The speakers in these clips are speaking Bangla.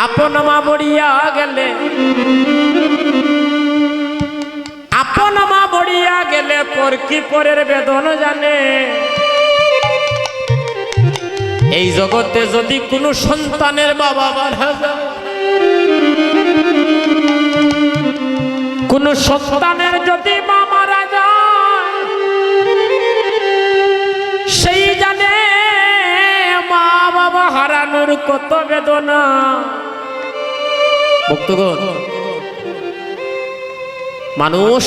আপন মা মরিয়া গেলে, আপন মা মরিয়া গেলে পর কি পরের বেদন জানে। এই জগতে যদি কোনো সন্তানের বাবা মারা যায়, কোন সন্তানের যদি মা মারা যায়, সেই জানে মা বাবা হারানোর কত বেদনা। ভক্তগণ, মানুষ,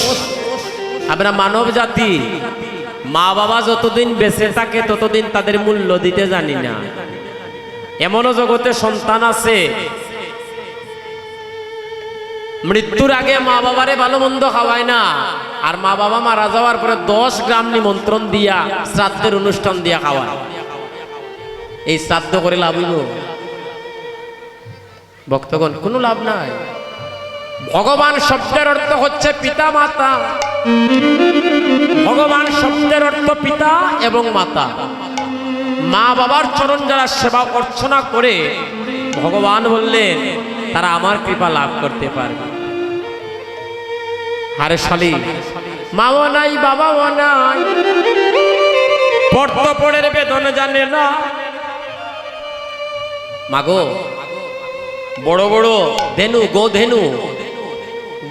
আমরা মানব জাতি, মা বাবা যতদিন বেঁচে থাকে ততদিন তাদের মূল্য দিতে জানি না। এমনও জগতে সন্তান আছে মৃত্যুর আগে মা বাবারে ভালো মন্দ খাওয়ায় না, আর মা বাবা মারা যাওয়ার পরে 10 গ্রাম নিমন্ত্রণ দিয়া শ্রাদ্ধের অনুষ্ঠান দিয়া খাওয়ায়। এই শ্রাদ্ধ করে লাভ হইব? ভক্তগণ, কোনো লাভ নাই। ভগবান শব্দের অর্থ হচ্ছে পিতা মাতা। ভগবান শব্দের অর্থ পিতা এবং মাতা। মা বাবার চরণ যারা সেবা অর্চনা করে, ভগবান বললেন তারা আমার কৃপা লাভ করতে পারবে। আরে শালি, মাও নাই বাবাও নাই, পড়তো পড়ের বেদন জানে না। মাগো, বড় বড় ধেনু, গোধেনু,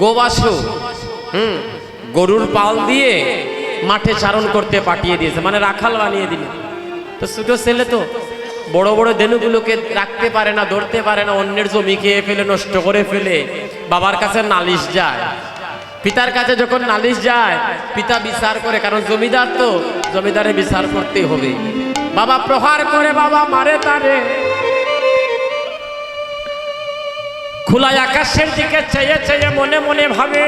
গোবাসু, গরুর পাল দিয়ে মাঠে চারণ করতে পাঠিয়ে দিয়েছে, মানে রাখাল বানিয়ে দিল। তো ছোট ছেলে তো বড় বড় ধেনুগুলোকে রাখতে পারে না, ধরতে পারে না, অন্যের জমি খেয়ে ফেলে, নষ্ট করে ফেলে। বাবার কাছে নালিশ যায়। পিতার কাছে যখন নালিশ যায়, পিতা বিচার করে, কারণ জমিদার তো, জমিদারে বিচার করতেই হবে। বাবা প্রহার করে, বাবা মারে তারে। খোলা আকাশের দিকে চেয়ে চেয়ে মনে মনে ভাবে,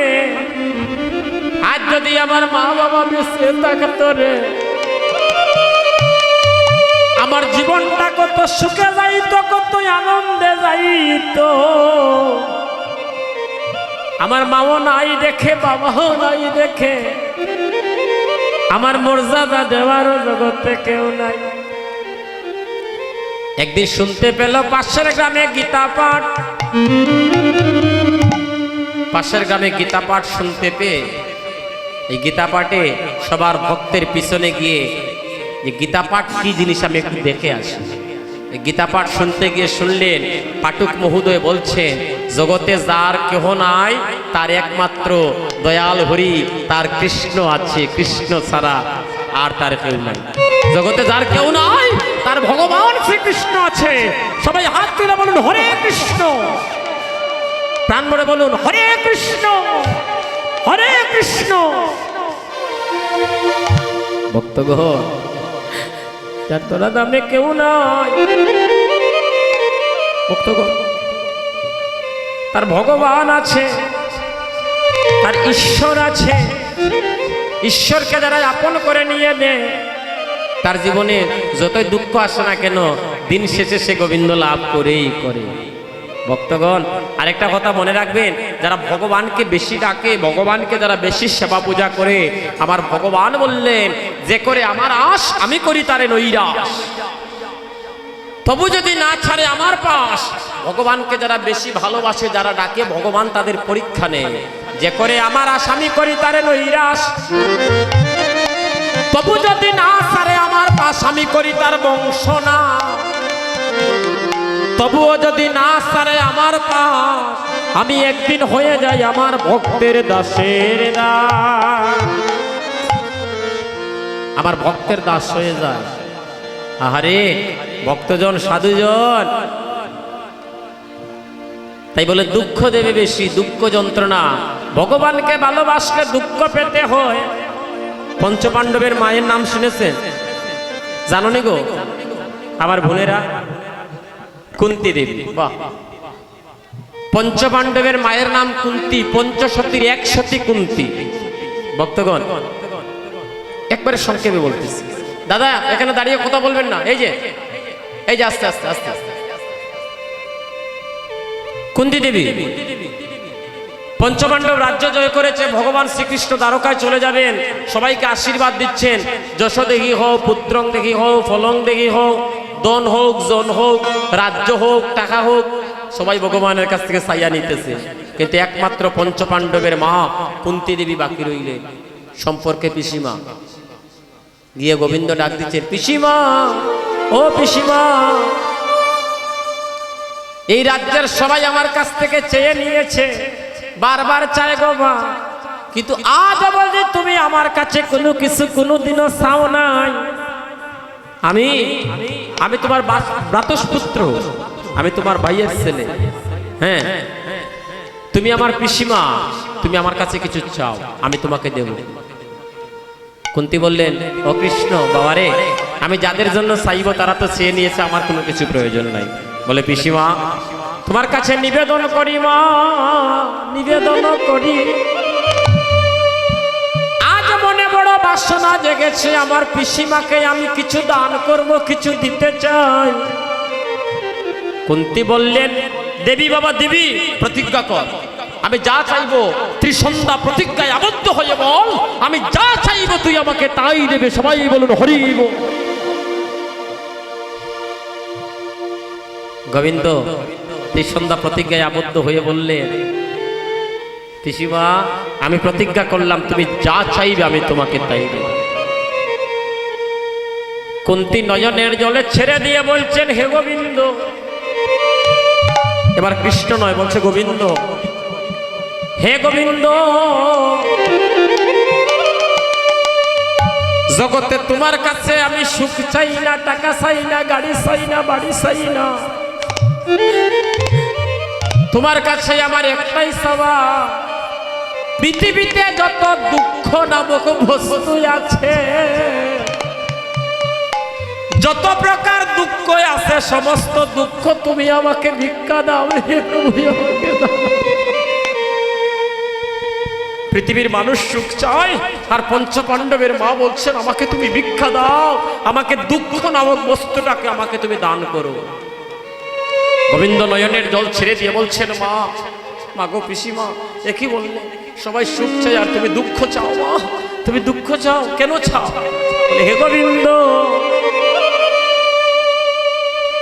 আজ যদি আমার মা বাবা বেঁচে থাকতো রে, আমার জীবনটা কত সুখে যাইতো, কত আনন্দে যাইতো। আমার মাও নাই দেখে, বাবাও নাই দেখে, আমার মর্যাদা দেওয়ারও জগতে কেউ নাই। একদিন শুনতে পেল পাশের গ্রামে গীতা পাঠ। পাশের গ্রামে গীতা পাঠ শুনতে পেয়ে এই গীতা পাঠে সবার ভক্তের পিছনে গিয়ে যে গীতা পাঠ কি জিনিস আমি একটু দেখে আসি। গীতা পাঠ শুনতে গিয়ে শুনলেন পাঠক মহোদয় বলছেন, জগতে যার কেহ নাই, তার একমাত্র দয়াল হরি, তার কৃষ্ণ আছে, কৃষ্ণ ছাড়া আর তার কেউ নাই। জগতে যার কেউ নাই, তার ভগবান শ্রীকৃষ্ণ আছে। সবাই হাত তুলে বলুন হরে কৃষ্ণ, প্রাণ ভরে বলুন হরে কৃষ্ণ, হরে কৃষ্ণ। ভক্তগণ, যার তোরা দামে কেউ নাই, ভক্তগণ, তার ভগবান আছে, তার ঈশ্বর আছে। ঈশ্বরকে যারা আপন করে নিয়ে নেয়, তার জীবনে যতই দুঃখ আসে না কেন, দিন শেষে সে গোবিন্দ লাভ করেই করে। ভক্তগণ, আরেকটা কথা মনে রাখবেন, যারা ভগবানকে বেশি ডাকে, ভগবানকে যারা বেশি সেবা পূজা করে, আমার ভগবান বললেন যে করে আমার আশ, আমি করি তারে নৈরাশ। তবু যদি না ছাড়ে আমার পাশ। ভগবানকে যারা বেশি ভালোবাসে, যারা ডাকে, ভগবান তাদের পরীক্ষা নেয়। যে করে আমার আশ, আমি করি তারে নৈরাশ। তবু যদি না ছাড়ে আমার পাশ, আমি করি তার বংশ না। তবুও যদি না ছাড়ে আমার পাশ, আমি একদিন হয়ে যাই আমার ভক্তের দাসের দাস। আমার ভক্তের দাস হয়ে যায়। আহারে ভক্তজন, সাধুজন, তাই বলে দুঃখ দেবে বেশি, দুঃখ যন্ত্রণা। ভগবানকে ভালোবাসলে দুঃখ পেতে হয়। পঞ্চপাণ্ডবের মায়ের নাম শুনেছেন? জানো নি গো আমার বোনেরা? কুন্তি দেবী। বাহ, পঞ্চপাণ্ডবের মায়ের নাম কুন্তি, পঞ্চসতীর এক সতী কুন্তি। ভক্তগণ, একবারে সংক্ষেপে বলতেছি। দাদা এখানে দাঁড়িয়ে কথা বলবেন না, এই যে আস্তে আস্তে আস্তে আস্তে। কুন্তি দেবী পঞ্চপাণ্ডব রাজ্য জয় করেছে, ভগবান শ্রীকৃষ্ণ দ্বারকায় চলে যাবেন, সবাইকে আশীর্বাদ দিচ্ছেন। যশ দেখি হোক, পুত্রং দেখি হোক, ফলং দেখি হোক, দন হোক, জন হোক, রাজ্য হোক, টাকা হোক, সবাই ভগবানের কাছ থেকে ছায়া নিতেছে, কিন্তু একমাত্র পঞ্চপাণ্ডবের মা কুন্তী দেবী বাকি রইলেন, সম্পর্কে পিসিমা। গিয়ে গোবিন্দ ডাক দিচ্ছে, পিসিমা, ও পিসিমা, এই রাজ্যের সবাই আমার কাছ থেকে চেয়ে নিয়েছে, বারবার চায় গো মা, কিন্তু আজ বলছি তুমি আমার কাছে কোনো কিছু কোনোদিনও চাও নাই। আমি আমি তোমার ভ্রাতুষ্পুত্র, আমি তোমার ভাইয়ের ছেলে। হ্যাঁ, তুমি আমার পিসিমা, তুমি আমার কাছে কিছু চাও, আমি তোমাকে দেব। কুন্তী বললেন, ও কৃষ্ণ বাবারে, আমি যাদের জন্য চাইব তারা তো চেয়ে নিয়েছে, আমার কোনো কিছু প্রয়োজন নাই। বলে, পিসিমা, তোমার কাছে নিবেদন করি মা, নিবেদন করি, আজ মনে বড় বাসনা জেগেছে, আমার পিসিমাকে আমি কিছু দান করব, কিছু দিতে চাই। কুন্তী বললেন, দেবী বাবা দেবী, প্রতিজ্ঞা কর, আমি যা চাইবো ত্রিসন্ধ্যা প্রতিজ্ঞায় আবদ্ধ হয়ে বল, আমি যা চাইবো তুই আমাকে তাই দেবে। সবাই বলুন হরি বল। গোবিন্দ ত্রিসন্ধ্যা প্রতিজ্ঞায় আবদ্ধ হয়ে বললেন, পিসিমা, আমি প্রতিজ্ঞা করলাম, তুমি যা চাইবে আমি তোমাকে তাই দেব। কুন্তী নয়নের জলে ছেড়ে দিয়ে বলছেন, হে গোবিন্দ, এবার কৃষ্ণ নয়, বলছে গোবিন্দ, হে গোবিন্দ, জগতে তোমার কাছে আমি সুখ চাই না, টাকা চাই না, গাড়ি চাই না, বাড়ি চাই না, তোমার কাছে আমার একটাই চাওয়া, পৃথিবীতে যত দুঃখ নামক বস্তু আছে, যত প্রকার দুঃখ আছে, সমস্ত দুঃখ তুমি আমাকে ভিক্ষা দাও, হে প্রভু আমাকে দাও। পৃথিবীর মানুষ সুখ চায়, আর পঞ্চপাণ্ডবের মা বলছেন, আমাকে তুমি ভিক্ষা দাও, আমাকে দুঃখ নামক বস্তুটাকে আমাকে তুমি দান করো। গোবিন্দ নয়নের জল ছেড়ে দিয়ে বলছেন, মা, মা গো পিসিমা, একই বললে, সবাই সুখ চাই আর তুমি দুঃখ চাও, মা, তুমি দুঃখ চাও, কেন চাও? হে গোবিন্দ,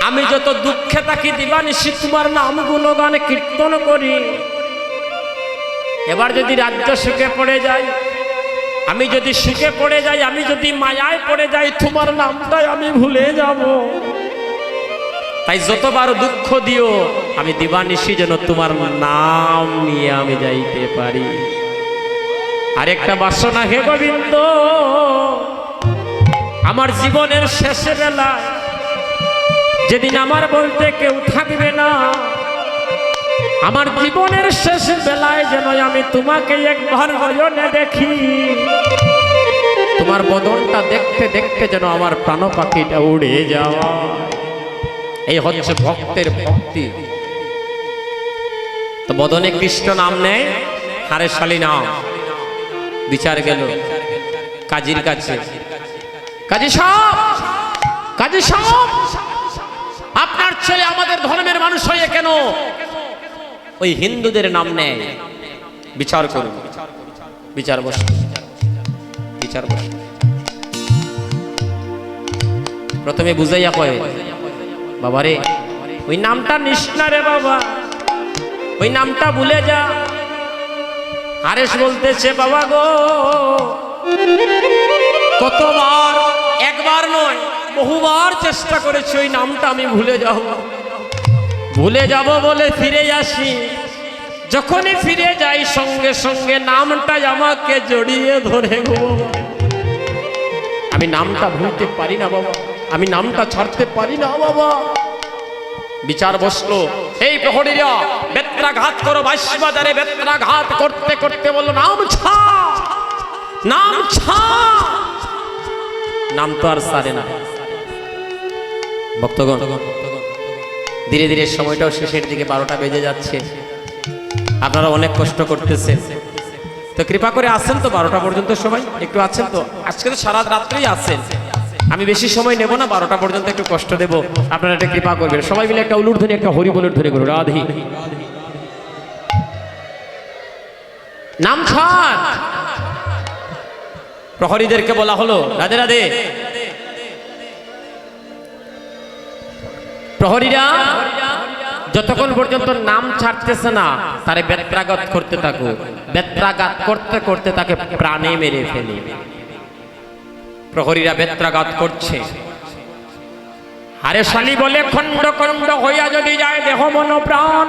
আমি যত দুঃখে থাকি দিবানিশি তোমার নাম গুণগান কীর্তন করি, এবার যদি রাজ্য সুখে পড়ে যাই, আমি যদি সুখে পড়ে যাই, আমি যদি মায়ায় পড়ে যাই, তোমার নামটাই আমি ভুলে যাব। তাই যতবার দুঃখ দিও, আমি দিবানিশি যেন তোমার নাম নিয়ে আমি যাইতে পারি। আরেকটা বাসনা, হে গোবিন্দ, আমার জীবনের শেষে বেলায়, যেদিন আমার বলতে কেউ থাকবে না, আমার জীবনের শেষ বেলায় যেন আমি তোমাকে একবার নয়নে দেখি, তোমার বদনটা দেখতে দেখতে যেন আমার প্রাণ পাখিটা উড়ে যাওয়া। এই হচ্ছে ভক্তের ভক্তি। তো বদনে কৃষ্ণ নাম নেয়, হারে শালী নাম। বিচার গেল কাজীর কাছে, কাজী সাহেব, কাজী সাহেব, আপনার ছেলে আমাদের ধর্মের মানুষ হয়ে কেন ওই হিন্দুদের নাম নেয়? বিচার করুন। বিচার বস, বিচার বস। প্রথমে বুঝাইয়া কয়, বাবারে ওই নামটা নিস না রে বাবা, ওই নামটা ভুলে যা। হারেস বলতেছে, বাবা গো, কতবার, একবার নয় বহুবার চেষ্টা করেছি ওই নামটা আমি ভুলে যাব, ভুলে যাব বলে ফিরে আসি, যখনই ফিরে যাই সঙ্গে সঙ্গে নামটাই আমাকে জড়িয়ে ধরে গো। আমি নামটা ভুলতে পারি না বাবা, আমি নামটা ছাড়তে পারি না বাবা। বিচার বসলো, এই প্রহরীরা বেত্রাঘাত করো, বাঁশবাজারে বেত্রাঘাত করতে করতে বললো, নাম ছা, নাম ছা। নাম তো আর সারে না। ভক্তগণ, ধীরে ধীরে সময়টাও শেষের দিকে, 12টা বেজে যাচ্ছে। আপনারা অনেক কষ্ট করতেছেন, তো কৃপা করে আসেন তো 12টা পর্যন্ত সময় একটু আছেন তো? আজকে তো সারা রাত্রেই আছেন, আমি বেশি সময় নেব না, 12টা পর্যন্ত একটু কষ্ট দেব, আপনারা একটা কৃপা করবেন। সবাই মিলে একটা উলুর ধ্বনি, একটা হরি বলুর ধ্বনি করুন। রাধি নাম ছাড়। প্রহরীদেরকে বলা হলো, রাধে রাধে। প্রহরীরা যতক্ষণ পর্যন্ত নাম ছাড়তেছে না তারে বেত্রাঘাত করতে থাকো, বেত্রাঘাত করতে করতে তাকে প্রাণে মেরে ফেলে। প্রহরীরা বেত্রাঘাত করছে। আরে শালি বলে খণ্ড খণ্ড হইয়া যদি যায় দেহ মন প্রাণ,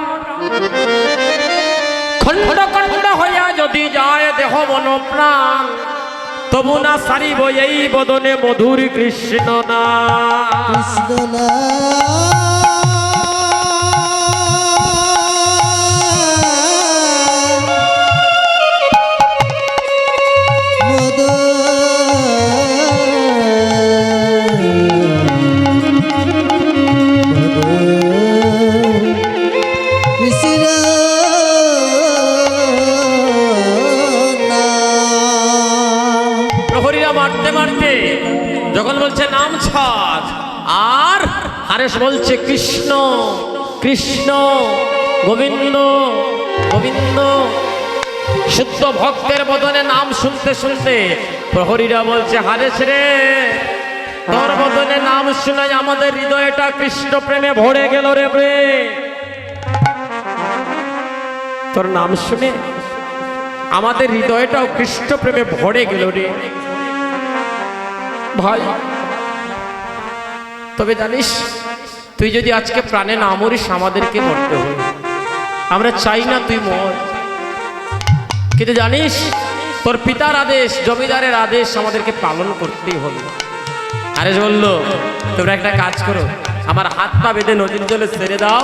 খণ্ড খণ্ড হইয়া যদি যায় দেহ মন প্রাণ, তবু না সারিব এই বদনে মধুর কৃষ্ণ নাম। কৃষ্ণ যখন বলছে নাম ছাড়, আর হারেস বলছে কৃষ্ণ কৃষ্ণ গোবিন্দ গোবিন্দ। শুদ্ধ ভক্তের বদনে নাম শুনতে শুনতে প্রহরীরা বলছে হারেস রে, তোর বদনে নাম শুনে আমাদের হৃদয়টা কৃষ্ণ প্রেমে ভরে গেল রে রে। তোর নাম শুনে আমাদের হৃদয়টাও কৃষ্ণ প্রেমে ভরে গেল রে ভাই। তবে জানিস, তুই যদি আজকে প্রাণে না মরিস আমাদেরকে মরতে হবে। আমরা চাই না তুই মর, কিন্তু জানিস তোর পিতার আদেশ, জমিদারের আদেশ আমাদেরকে পালন করতেই হবে। আরে বললো তোমরা একটা কাজ করো, আমার হাত পা বেঁধে নদীর জলে ছেড়ে দাও,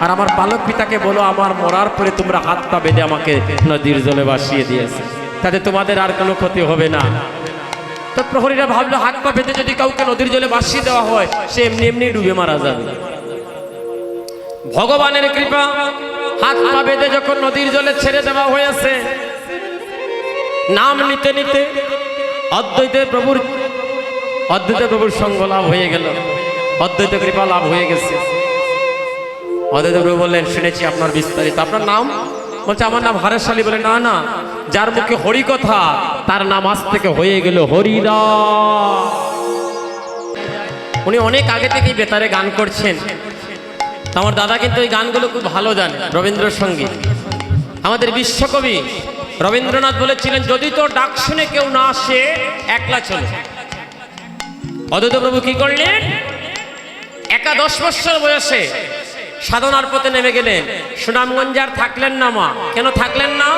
আর আমার পালক পিতাকে বলো আমার মরার পরে তোমরা হাত পা বেঁধে আমাকে নদীর জলে ভাসিয়ে দিয়েছে, তাতে তোমাদের আর কোনো ক্ষতি হবে না। তো প্রহরীরা ভাবলো হাত পা বেঁধে যদি কাউকে নদীর জলে ভাসিয়ে দেওয়া হয় সে এমনি এমনি ডুবে মারা যাবে। ভগবানের কৃপা, হাত পা বেঁধে যখন নদীর জলে ছেড়ে দেওয়া হয়েছে, নাম নিতে নিতে অদ্বৈত প্রভুর সঙ্গ লাভ হয়ে গেল, অদ্বৈত কৃপা লাভ হয়ে গেছে। অদ্বৈত প্রভু বললেন শুনেছি আপনার বিস্তারিত, আপনার নাম? বলছে আমার নাম হারেস আলী। বলে না না, যার মুখে হরি কথা তার নাম আজ থেকে হয়ে গেল হরিদাস। উনি অনেক আগে থেকেই বেতারে গান করছেন। আমার দাদা কিন্তু এই গানগুলো খুব ভালো জানে, রবীন্দ্রসঙ্গীত। আমাদের বিশ্বকবি রবীন্দ্রনাথ বলেছিলেন যদি তোর ডাক শুনে কেউ না আসে একলা চলো। অদ্বৈত প্রভু কি করলেন? একা 10 বছর বয়সে সাধনার পথে নেমে গেলেন। সুনামগঞ্জে আর থাকলেন না। মা কেন থাকলেন না?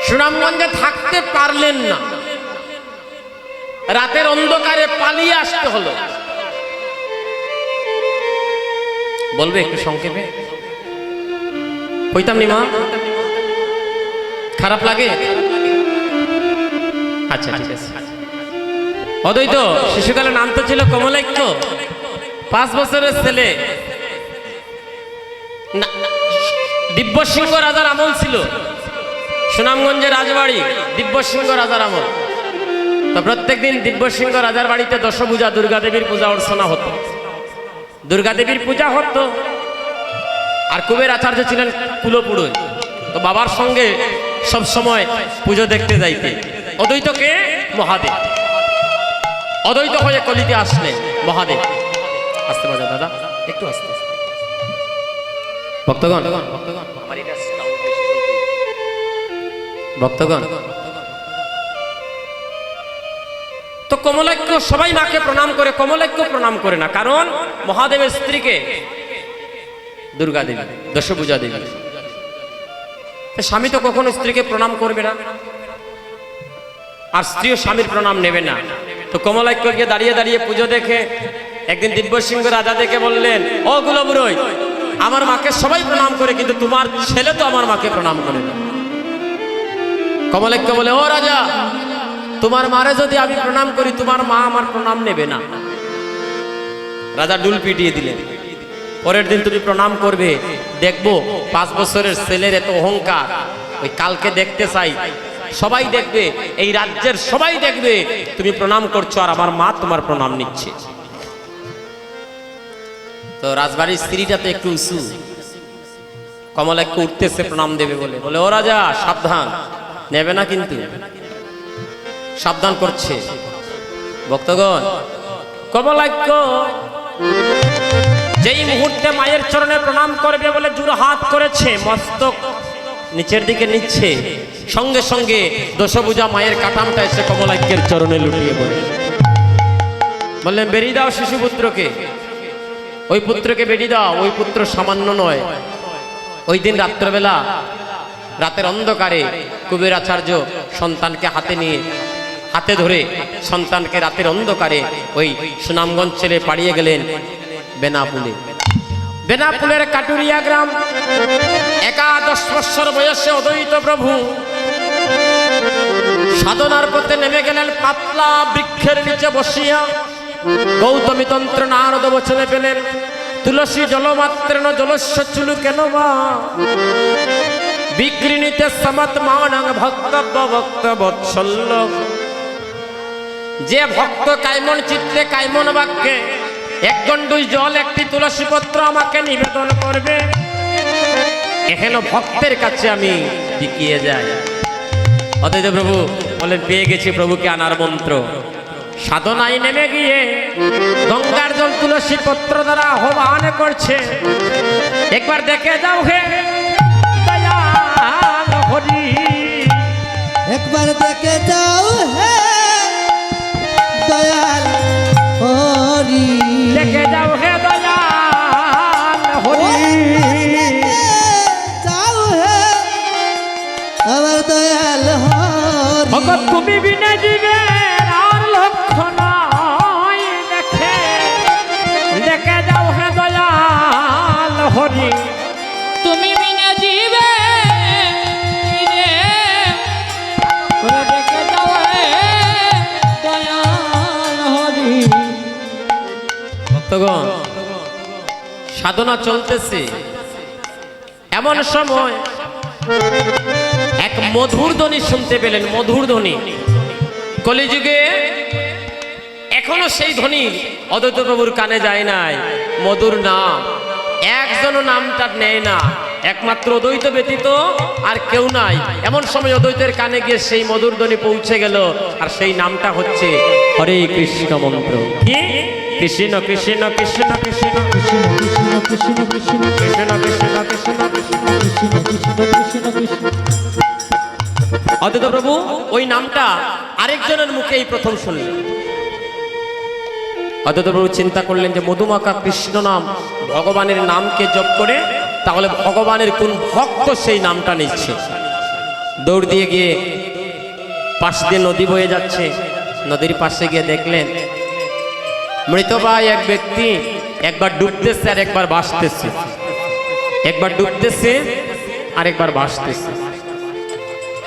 সুনামগঞ্জে থাকতে পারলেন না, রাতের অন্ধকারে পালিয়ে আসতে হলো। বলবে একটু সংক্ষেপে? কইতাম নি মা, খারাপ লাগে? আচ্ছা ঠিক আছে। অদ্বৈত শিশুকালে নাম তো ছিল কমলাক্ষ, 5 বছরের ছেলে। দিব্যসিংহ রাজার আমল ছিল, সুনামগঞ্জের রাজবাড়ি দিব্যসিংহ রাজার আমল। তো প্রত্যেকদিন দিব্যসিংহ রাজার বাড়িতে দশভূজা দুর্গা দেবীর পূজা অর্চনা হতো, দুর্গা দেবীর পূজা হতো। আর কুবের আচার্য ছিলেন কুলপুরোহিত, তো বাবার সঙ্গে সব সময় পুজো দেখতে যাইতে। অদ্বৈতকে মহাদেব, অদ্বৈত হয়ে কলিতে আসলেন মহাদেব। আসতে পারে দাদা, একটু আসতে। ভক্তগণ ভক্তগণ, তো কমলাক্ষ সবাই মাকে প্রণাম করে, কমলাক্ষ প্রণাম করে না, কারণ মহাদেবের স্ত্রীকে দুর্গা দেবী, দশভূজা দেবী। স্বামী তো কখনো স্ত্রীকে প্রণাম করবে না, আর স্ত্রীও স্বামীর প্রণাম নেবে না। তো কমলাক্ষকে দাঁড়িয়ে দাঁড়িয়ে পুজো দেখে একদিন দিব্যসিংহ রাজা দেখে বললেন, ও কুলপুরোহিত, আমার মাকে সবাই প্রণাম করে, কিন্তু তোমার ছেলে তো আমার মাকে প্রণাম করে না। কমলাক্ষ বলে, ও রাজা, তোমার মারে যদি আমি প্রণাম করি তোমার মা আমার প্রণাম নেবে না। রাজা ডুল পিটিয়ে দিলেন। পরের দিন তুমি প্রণাম করবে, দেখবো 5 বছরের ছেলের এত অহংকার, ওই কালকে দেখতে চাই, সবাই দেখবে, এই রাজ্যের সবাই দেখবে তুমি প্রণাম করছো আর আমার মা তোমার প্রণাম নিচ্ছে। তো রাজবাড়ির স্ত্রীটা তো একটু উঁচু, কমলাক্ষ উঠতেছে প্রণাম দেবে বলে, বলে ও রাজা সাবধান, নেবে না কিন্তু, সাবধান করছে। ভক্তগণ, কমলাক্ষ যেই মুহূর্তে মায়ের চরণে প্রণাম করবে বলে জোড় হাত করেছে, মস্তক নিচের দিকে নিচ্ছে, সঙ্গে সঙ্গে দশভুজা মায়ের কাটামটা এসে কমলাক্যের চরণে লুটিয়ে পড়ে। বললেন বেরিয়ে দাও শিশুপুত্রকে, ওই পুত্রকে বেরিয়ে দাও। ওই পুত্র সামান্য নয়। ওই দিন রাত্রবেলা, রাতের অন্ধকারে কুবের আচার্য সন্তানকে হাতে ধরে সন্তানকে রাতের অন্ধকারে ওই সুনামগঞ্জ ছেড়ে পাড়িয়ে গেলেন বেনাপুলে। বেনাপুলের কাটুরিয়া গ্রাম। 11 বৎসর বয়সে অদ্বৈত প্রভু সাধনার পথে নেমে গেলেন। পাতলা বৃক্ষের নিচে বসিয়া গৌতমী তন্ত্র নারদ বচনে পেলেন, তুলসী জলমাত্রেণ জলস্য চুলু কেন মা বিক্রিণীতে সমত মানং ভক্তব্য ভক্ত বৎসল্য। যে ভক্ত কাইমন চিত্তে কাইমন বাক্যে 1 গণ্ডুষ জল 1টি তুলসী পত্র আমাকে নিবেদন করবে, এখানে ভক্তের কাছে আমি বিকিয়ে যাই। অদ্বৈত প্রভু বলেন পেয়ে গেছি প্রভুকে আনার মন্ত্র। সাধনায় নেমে গিয়ে গঙ্গার জল তুলসী পত্র দ্বারা আহ্বান করছে। একবার দেখে যাও হে দয়াল হরি, একবার দেখে যাও হে দয়াল হরি, দেখে যাও হে দয়াল হরি, যাও হে আমার দয়াল হরি। ভগত তুমি বিনে জীবে আর লক্ষ্য নাই, দেখে দেখে যাও হে দয়াল হরি, তুমি বিনা জীবে দেখে যাও হে দয়াল হরি। ভক্তগণ সাধনা চলতেছে, এমন সময় এক মধুর ধ্বনি শুনতে পেলেন। মধুর ধ্বনি কলিযুগে এখনো সেই ধ্বনি অদ্বৈত প্রভুর কানে যায় নাই। মধুর নাম, একজনও নামটা নেয় না, একমাত্র অদ্বৈত ব্যতীত আর কেউ নাই। এমন সময় অদ্বৈতের কানে গিয়ে সেই মধুর ধ্বনি পৌঁছে গেল, আর সেই নামটা হচ্ছে হরে কৃষ্ণ মন্ত্র। কি কৃষ্ণ কৃষ্ণ কৃষ্ণ কৃষ্ণ কৃষ্ণ কৃষ্ণ কৃষ্ণ কৃষ্ণ কৃষ্ণ কৃষ্ণ কৃষ্ণ কৃষ্ণ কৃষ্ণ কৃষ্ণ। অদ্বৈত প্রভু ওই নামটা আরেকজনের মুখেই প্রথম শুনলেন। অদ্বৈত প্রভু চিন্তা করলেন যে মধুমাখা কৃষ্ণ নাম ভগবানের নামকে জপ করে, তাহলে ভগবানের কোন ভক্ত সেই নামটা নিচ্ছে। দৌড় দিয়ে গিয়ে পাশ দিয়ে নদী বয়ে যাচ্ছে, নদীর পাশে গিয়ে দেখলেন মৃতপ্রায় এক ব্যক্তি একবার ডুবতেছে আর একবার ভাসতেছে, একবার ডুবতেছে আর একবার ভাসতেছে।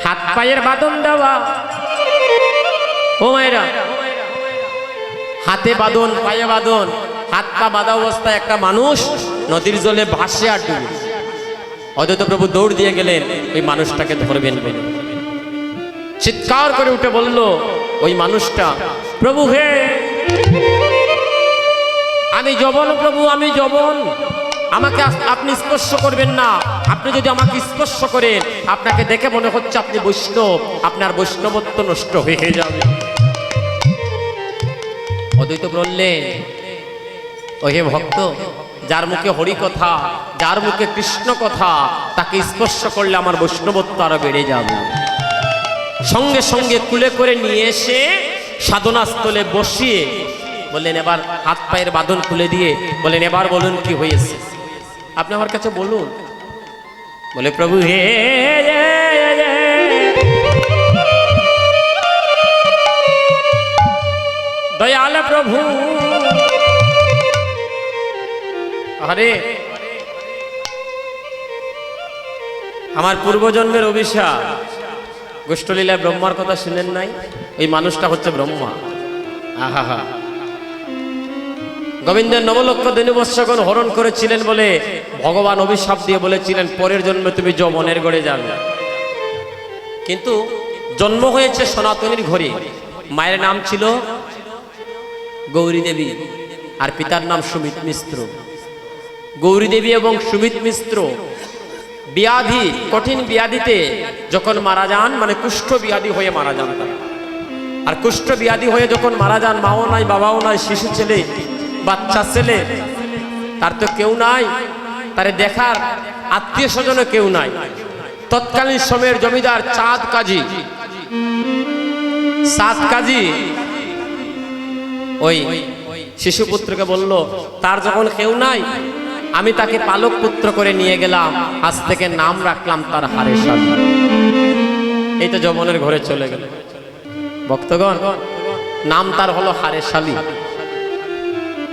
হাত পায়ের বাঁধন দেওয়া, ও মায়েরা, হাতে বাঁধন পায়ে বাঁধন, হাত পা বাঁধা অবস্থায় একটা মানুষ নদীর জলে ভাসে আর ডুবে। অদ্বৈত প্রভু দৌড় দিয়ে গেলেন ওই মানুষটাকে ধরবেন বলে। চিৎকার করে উঠে বলল ওই মানুষটা, প্রভু হে আমি যবন, প্রভু আমি যবন, আমাকে আপনি স্পর্শ করবেন না। আপনি যদি আমাকে স্পর্শ করেন, আপনাকে দেখে মনে হচ্ছে আপনি বৈষ্ণব, আপনার বৈষ্ণবত্ব নষ্ট হয়ে যাবে। অদ্বৈত বললেন, ও হে ভক্ত, যার মুখে হরি কথা, যার মুখে কৃষ্ণ কথা, তাকে স্পর্শ করলে আমার বৈষ্ণবত্ব আরো বেড়ে যাবে। সঙ্গে সঙ্গে কুলে করে নিয়ে এসে সাধনাস্থলে বসিয়ে বললেন, এবার হাত পায়ের বাঁধন খুলে দিয়ে বলেন, এবার বলুন কি হয়েছে, আপনি আমার কাছে বলুন। বলে, প্রভু হে দয়াল প্রভু, আরে আমার পূর্বজন্মের অভিশাপ, গোষ্ঠলীলায় ব্রহ্মার কথা শুনেন নাই? ওই মানুষটা হচ্ছে ব্রহ্মা। আহা হা, গোবিন্দের নবলক্ষ দিনবৎসগণ হরণ করেছিলেন বলে ভগবান অভিশাপ দিয়ে বলেছিলেন পরের জন্মে তুমি যমনের গড়ে যাবে। কিন্তু জন্ম হয়েছে সনাতনীর ঘরে। মায়ের নাম ছিল গৌরী দেবী আর পিতার নাম সুমিত মিশ্র। গৌরী দেবী এবং সুমিত মিশ্র ব্যাধি, কঠিন ব্যাধিতে যখন মারা যান, মানে কুষ্ঠ ব্যাধি হয়ে মারা যান তারা। আর কুষ্ঠ ব্যাধি হয়ে যখন মারা যান, মাও নাই বাবাও নাই, শিশু ছেলে, বাচ্চা ছেলে, তার তো কেউ নাই, তারে দেখার আত্মীয় স্বজনও কেউ নাই। তৎকালীন সময়ের জমিদার চাঁদ কাজী ওই শিশুপুত্রকে বলল, তার যখন কেউ নাই, আমি তাকে পালক পুত্র করে নিয়ে গেলাম, আজ থেকে নাম রাখলাম তার হারেস আলী। এই তো যমনের ঘরে চলে গেল ভক্তগণ, নাম তার হলো হারেস আলী।